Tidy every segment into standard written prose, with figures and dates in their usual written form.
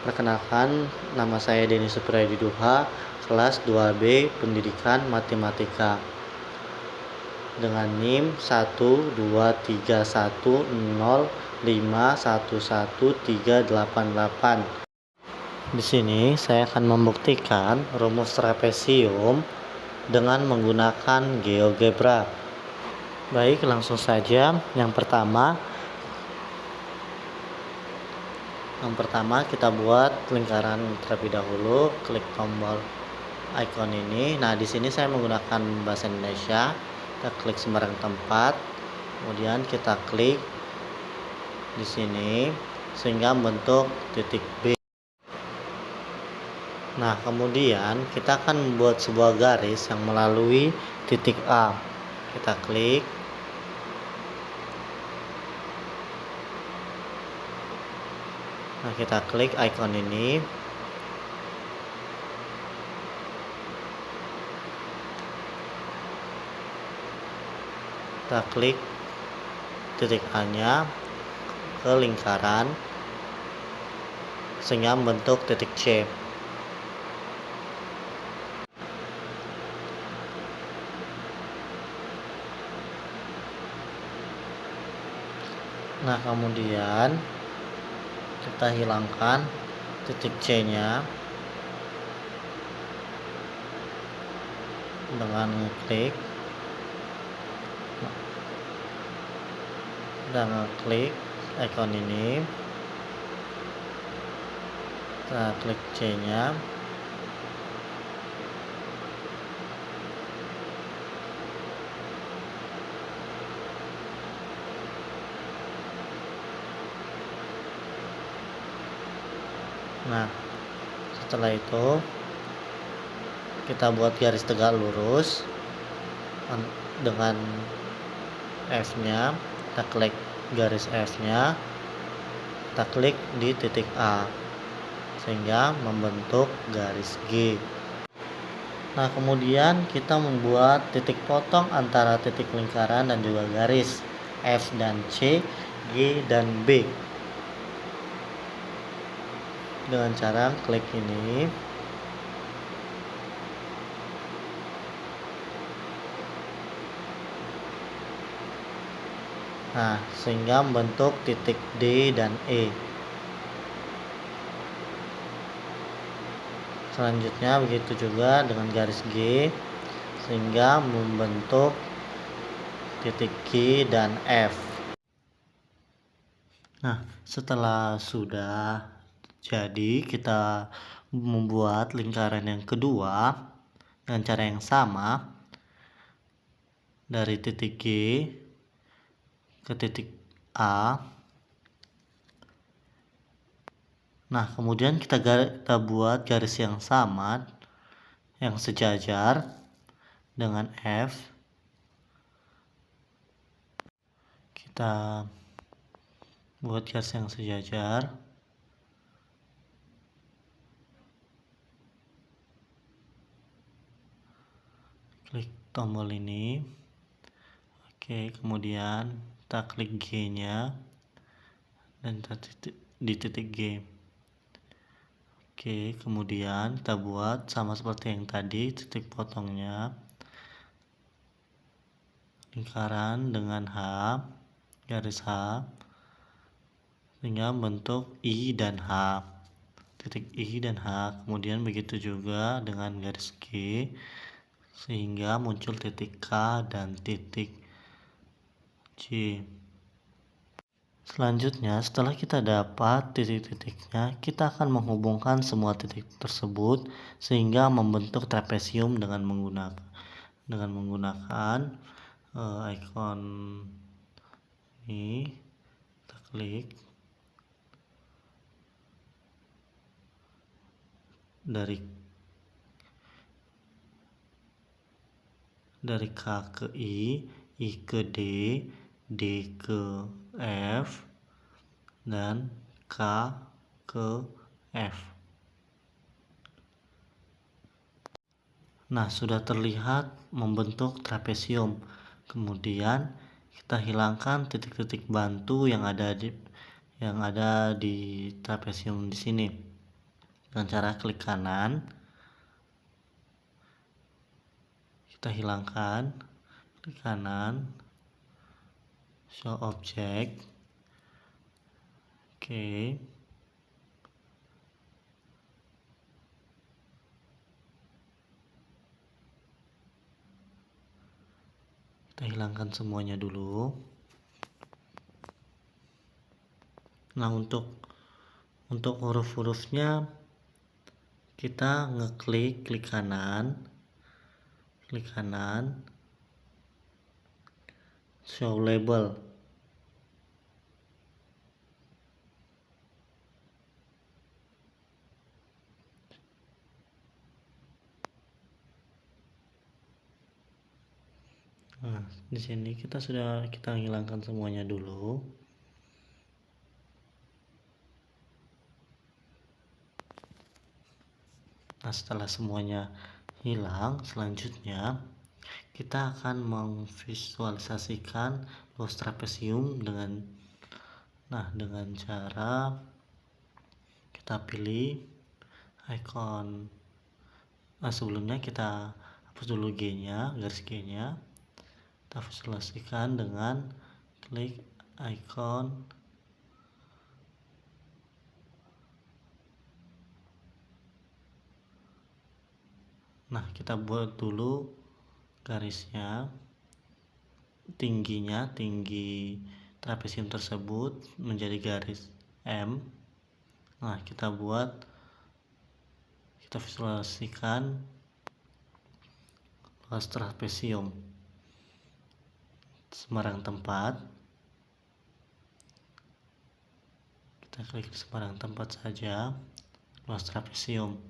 Perkenalkan, nama saya Denny Supriyadi Duha, kelas 2B Pendidikan Matematika. Dengan NIM 12310511388. Di sini saya akan membuktikan rumus trapesium dengan menggunakan GeoGebra. Baik, langsung saja. Yang pertama kita buat lingkaran terlebih dahulu. Klik tombol icon ini. Nah, di sini saya menggunakan bahasa Indonesia. Kita klik sembarang tempat. Kemudian kita klik di sini sehingga membentuk titik B. Nah, kemudian kita akan membuat sebuah garis yang melalui titik A. Kita klik. Nah, kita klik icon ini. Kita klik titik A-nya ke lingkaran sehingga membentuk titik C. Nah, kemudian kita hilangkan titik C-nya dengan klik dan klik icon ini. Kita klik C-nya. Nah, setelah itu kita buat garis tegak lurus dengan F-nya. Kita klik garis F-nya. Kita klik di titik A sehingga membentuk garis G. Nah, kemudian kita membuat titik potong antara titik lingkaran dan juga garis F dan C, G dan B dengan cara klik ini. Nah, sehingga membentuk titik D dan E. Selanjutnya begitu juga dengan garis G sehingga membentuk titik G dan F. Nah, setelah sudah jadi, kita membuat lingkaran yang kedua dengan cara yang sama dari titik G ke titik A. Nah, kemudian kita buat garis yang sama, yang sejajar dengan F. Kita buat garis yang sejajar. Klik tombol ini. Oke, kemudian kita klik G-nya dan di titik G. Oke, kemudian kita buat sama seperti yang tadi, titik potongnya lingkaran dengan H, garis H, sehingga membentuk I dan H, titik I dan H. Kemudian begitu juga dengan garis G sehingga muncul titik K dan titik C. Selanjutnya, setelah kita dapat titik-titiknya, kita akan menghubungkan semua titik tersebut sehingga membentuk trapesium dengan menggunakan icon ini. Kita klik dari K ke I ke D, D ke F, dan K ke F. Nah, sudah terlihat membentuk trapesium. Kemudian kita hilangkan titik-titik bantu yang ada di trapesium di sini. dengan cara klik kanan, kita hilangkan, klik kanan, show object, oke. Kita hilangkan semuanya dulu. Nah, untuk huruf-hurufnya kita klik kanan, show label. Nah, di sini kita hilangkan semuanya dulu. Nah, setelah semuanya hilang, selanjutnya kita akan memvisualisasikan luas trapesium dengan cara kita pilih icon. Sebelumnya kita hapus dulu G-nya, garis G-nya. Kita visualisasikan dengan klik icon. Nah, kita buat dulu garisnya, tinggi trapesium tersebut menjadi garis M. Nah, kita visualisasikan luas trapesium sembarang tempat. Kita klik sembarang tempat saja luas trapesium.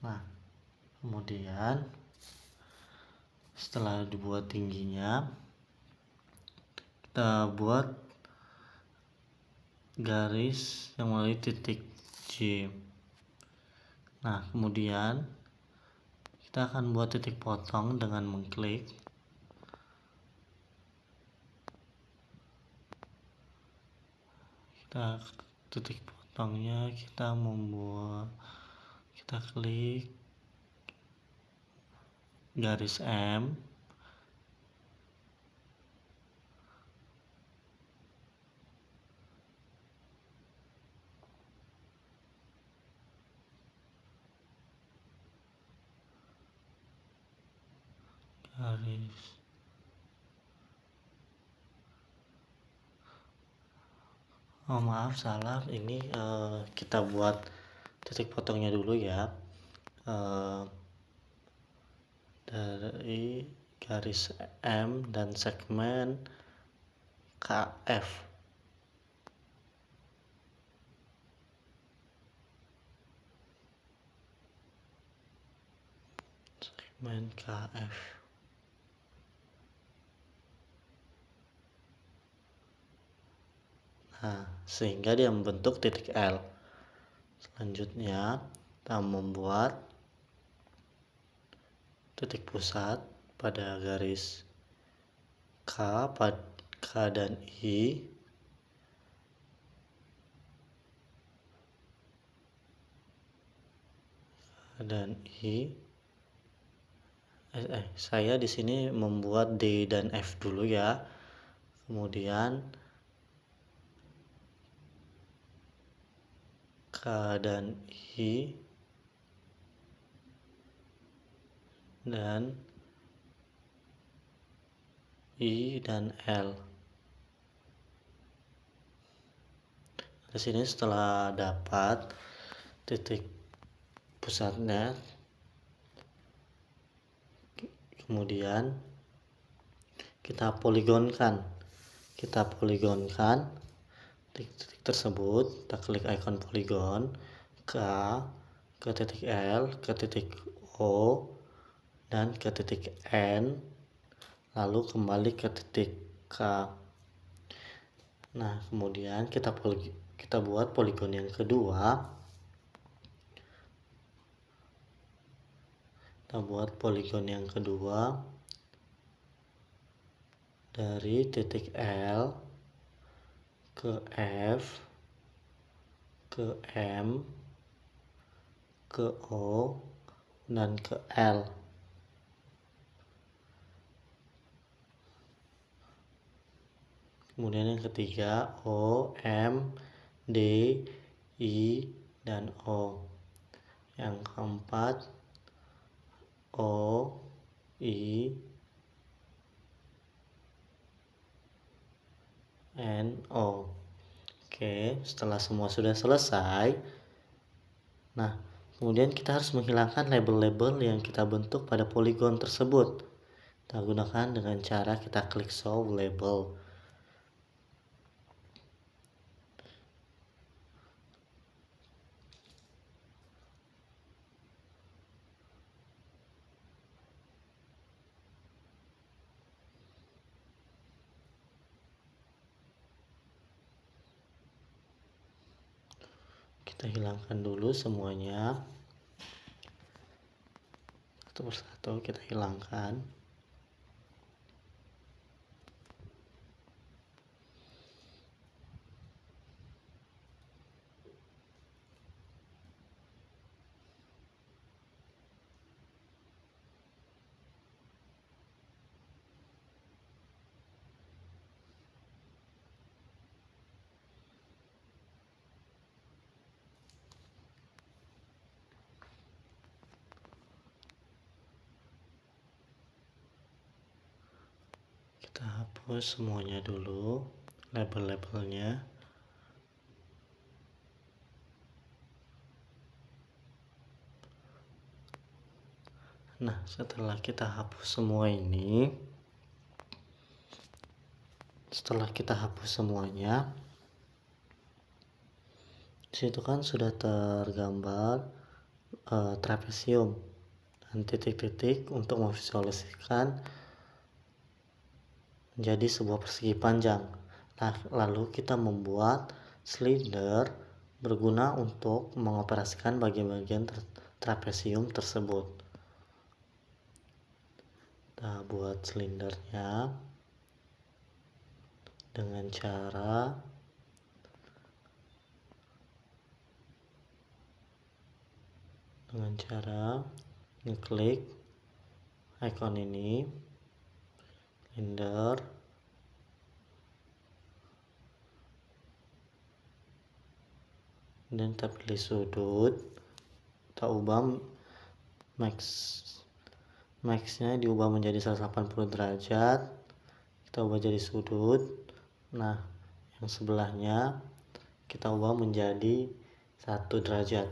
Nah, kemudian setelah dibuat tingginya, kita buat garis yang melalui titik J. Nah, kemudian kita akan buat titik potong dengan mengklik. Titik potongnya kita klik garis M. Maaf, salah, ini kita buat titik potongnya dulu ya, dari garis M dan segmen KF. Segmen KF. Nah, sehingga dia membentuk titik L. Selanjutnya kita membuat titik pusat pada garis K dan I. Saya di sini membuat D dan F dulu ya. Kemudian K dan I dan I dan L. Di sini setelah dapat titik pusatnya, kemudian kita poligonkan titik tersebut. Kita klik ikon poligon ke titik L, ke titik O, dan ke titik N, lalu kembali ke titik K. Nah, kemudian kita buat poligon yang kedua. Dari titik L ke F ke M ke O, dan ke L. Kemudian yang ketiga O, M, D, I, dan O. Yang keempat O, I, N, O. Oke, setelah semua sudah selesai, nah kemudian kita harus menghilangkan label-label yang kita bentuk pada poligon tersebut. Kita gunakan dengan cara kita klik show label. Kita hilangkan dulu semuanya. Satu persatu kita hilangkan. Kita hapus semuanya dulu, label-labelnya. Nah, setelah kita hapus semua ini, setelah kita hapus semuanya, situ kan sudah tergambar trapesium dan titik-titik untuk memvisualisasikan menjadi sebuah persegi panjang. Nah, lalu kita membuat slider berguna untuk mengoperasikan bagian-bagian trapesium tersebut. Kita buat slindernya dengan cara ngeklik icon ini, slider, dan kita pilih sudut, kita ubah max-nya diubah menjadi 180 derajat, kita ubah jadi sudut. Nah, yang sebelahnya kita ubah menjadi 1 derajat.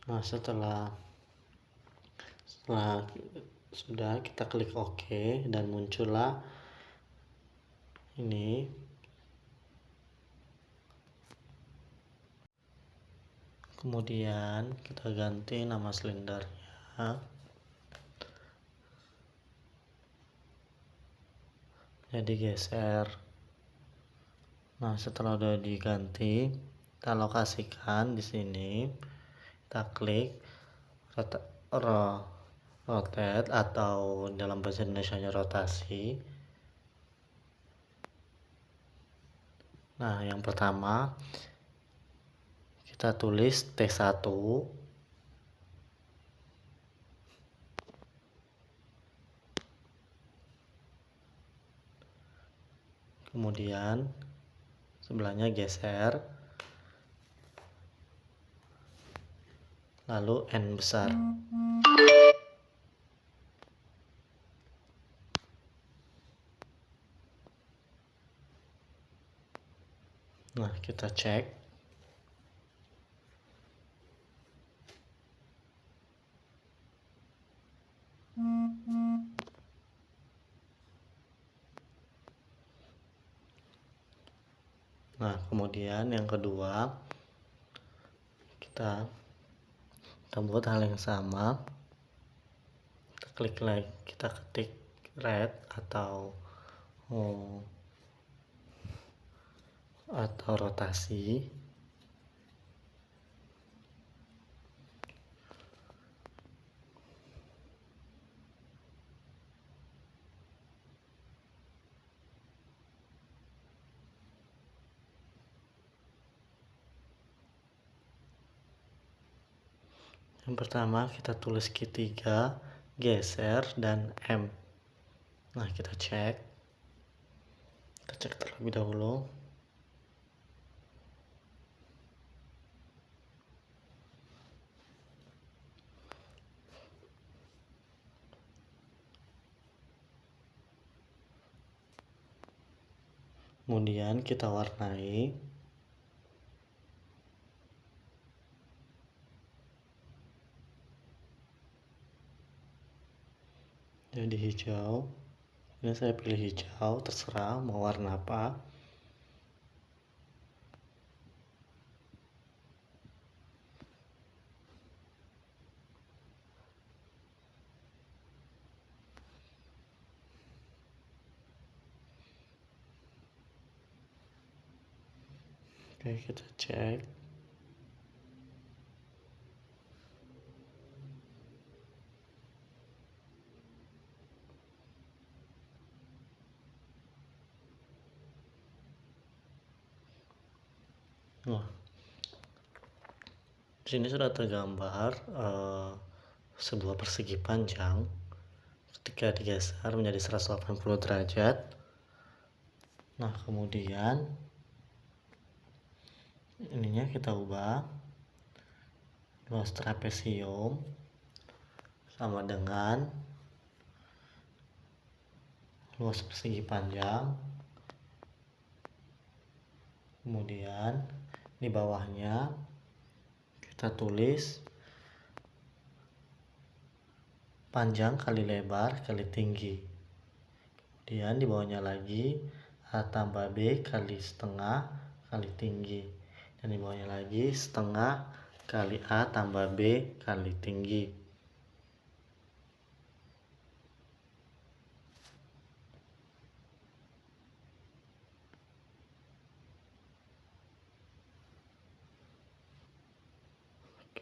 Nah, setelah sudah, kita klik OK dan muncullah ini. Kemudian kita ganti nama slindernya jadi geser. Nah, setelah udah diganti, kita lokasikan di sini. Kita klik rotate atau dalam bahasa Indonesianya rotasi. Nah, yang pertama kita tulis T1. Kemudian sebelahnya geser, lalu N besar. Nah, kita cek. Nah, kemudian yang kedua, kita buat hal yang sama. Kita klik lagi, kita ketik red atau rotasi. Yang pertama kita tulis Q3, geser, dan M. Nah, kita cek terlebih dahulu. Kemudian kita warnai. Jadi hijau. Ini saya pilih hijau, terserah mau warna apa. Oke, kita cek. Nah, di sini sudah tergambar sebuah persegi panjang. Ketika digeser menjadi 180 derajat. Nah, kemudian ininya kita ubah. Luas trapesium sama dengan luas persegi panjang. Kemudian di bawahnya kita tulis panjang kali lebar kali tinggi. Kemudian di bawahnya lagi A tambah B kali setengah kali tinggi. Dan di bawahnya lagi setengah kali A tambah B kali tinggi.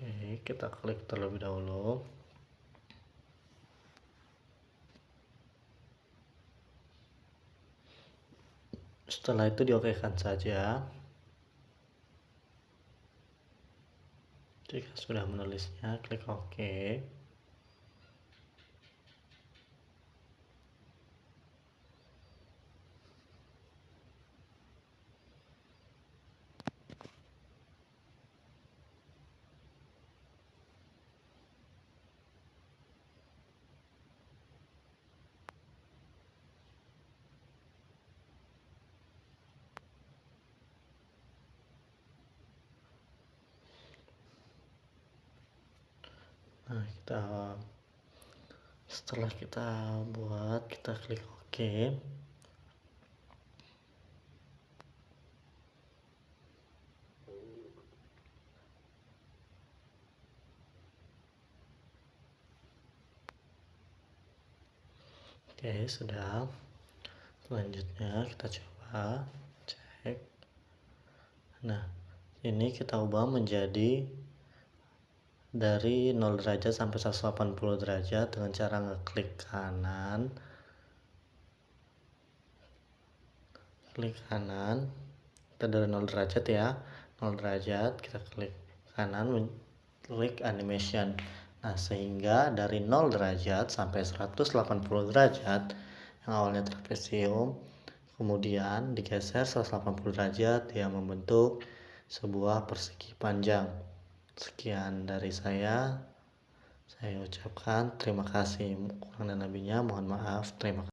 Oke, kita klik terlebih dahulu. Setelah itu diokekan saja. Jika sudah menulisnya, klik OK. Nah, setelah kita buat, kita klik OK. Oke, sudah. Selanjutnya kita coba cek. Nah, ini kita ubah menjadi dari 0 derajat sampai 180 derajat dengan cara ngeklik kanan. Klik kanan. Kita dari 0 derajat ya. 0 derajat kita klik kanan, klik animation. Nah, sehingga dari 0 derajat sampai 180 derajat yang awalnya trapesium, kemudian digeser 180 derajat, dia membentuk sebuah persegi panjang. Sekian dari saya ucapkan terima kasih. Kurang dan lebihnya mohon maaf. Terima kasih.